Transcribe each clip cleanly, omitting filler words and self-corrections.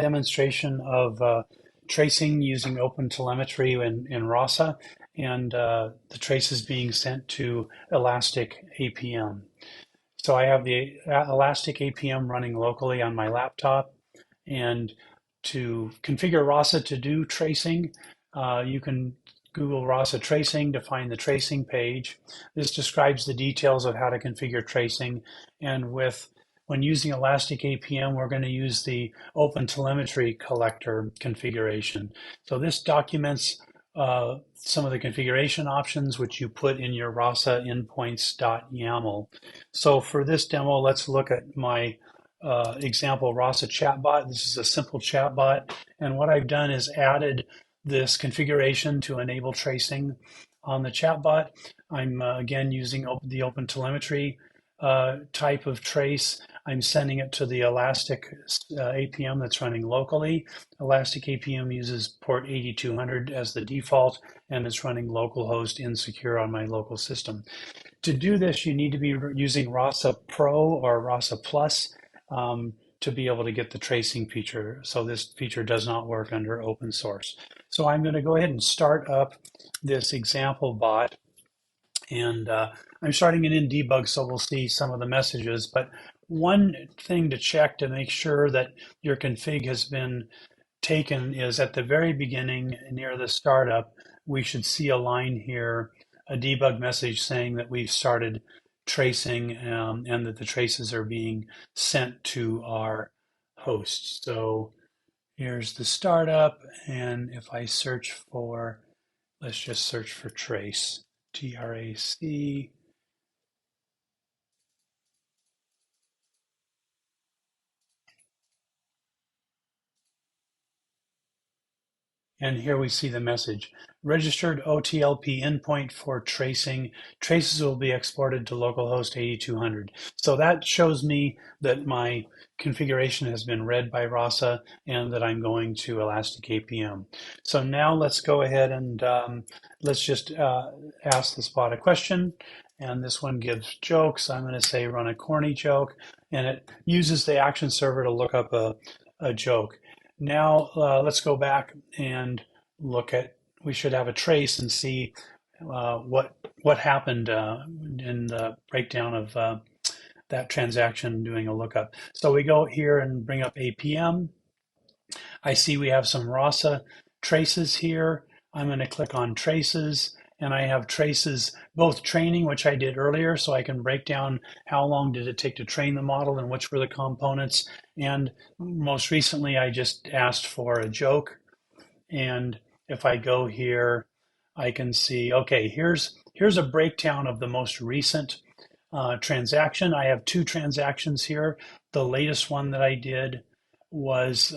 demonstration of tracing using OpenTelemetry in Rasa, and the traces being sent to Elastic APM. So I have the Elastic APM running locally on my laptop, and to configure Rasa to do tracing, you can Google Rasa tracing to find the tracing page. This describes the details of how to configure tracing, and when using Elastic APM, we're going to use the OpenTelemetry collector configuration. So this documents some of the configuration options which you put in your Rasa endpoints.yaml. So for this demo, let's look at my example Rasa chatbot. This is a simple chatbot, and what I've done is added this configuration to enable tracing on the chatbot. I'm again using the OpenTelemetry type of trace. I'm sending it to the Elastic APM that's running locally. Elastic APM uses port 8200 as the default, and it's running localhost insecure on my local system. To do this, you need to be using Rasa Pro or Rasa Plus to be able to get the tracing feature. So this feature does not work under open source. So I'm going to go ahead and start up this example bot. And I'm starting it in debug, so we'll see some of the messages. But one thing to check to make sure that your config has been taken is at the very beginning, near the startup, we should see a line here, a debug message saying that we've started tracing and that the traces are being sent to our host. So here's the startup, and if I search for, let's just search for trace, TRAC. And here we see the message. Registered OTLP endpoint for tracing. Traces will be exported to localhost 8200. So that shows me that my configuration has been read by Rasa and that I'm going to Elastic APM. So now let's go ahead and let's just ask this bot a question. And this one gives jokes. I'm going to say run a corny joke. And it uses the action server to look up a joke. Now let's go back and look at, we should have a trace and see what happened in the breakdown of that transaction doing a lookup. So we go here and bring up APM. I see we have some Rasa traces here. I'm going to click on traces, and I have traces, both training, which I did earlier, so I can break down how long did it take to train the model and which were the components. And most recently, I just asked for a joke. And if I go here, I can see, okay, here's a breakdown of the most recent transaction. I have two transactions here. The latest one that I did was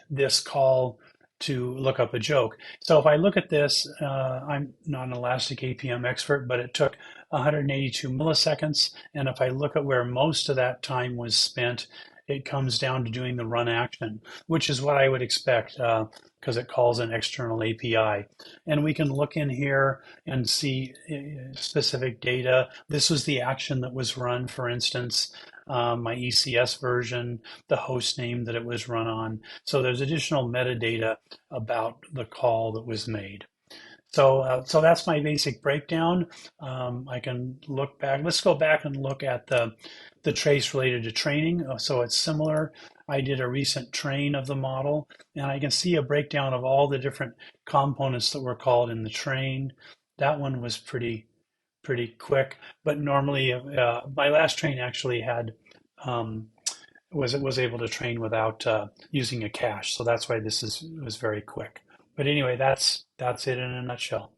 this call to look up a joke. So if I look at this, I'm not an Elastic APM expert, but it took 182 milliseconds. And if I look at where most of that time was spent, it comes down to doing the run action, which is what I would expect because it calls an external API. And we can look in here and see specific data. This was the action that was run, for instance, my ECS version, the host name that it was run on. So there's additional metadata about the call that was made. So that's my basic breakdown. I can look back. Let's go back and look at the trace related to training. So it's similar. I did a recent train of the model, and I can see a breakdown of all the different components that were called in the train. That one was pretty quick, but normally my last train actually had was able to train without using a cache. So that's why this was very quick. But anyway, that's it in a nutshell.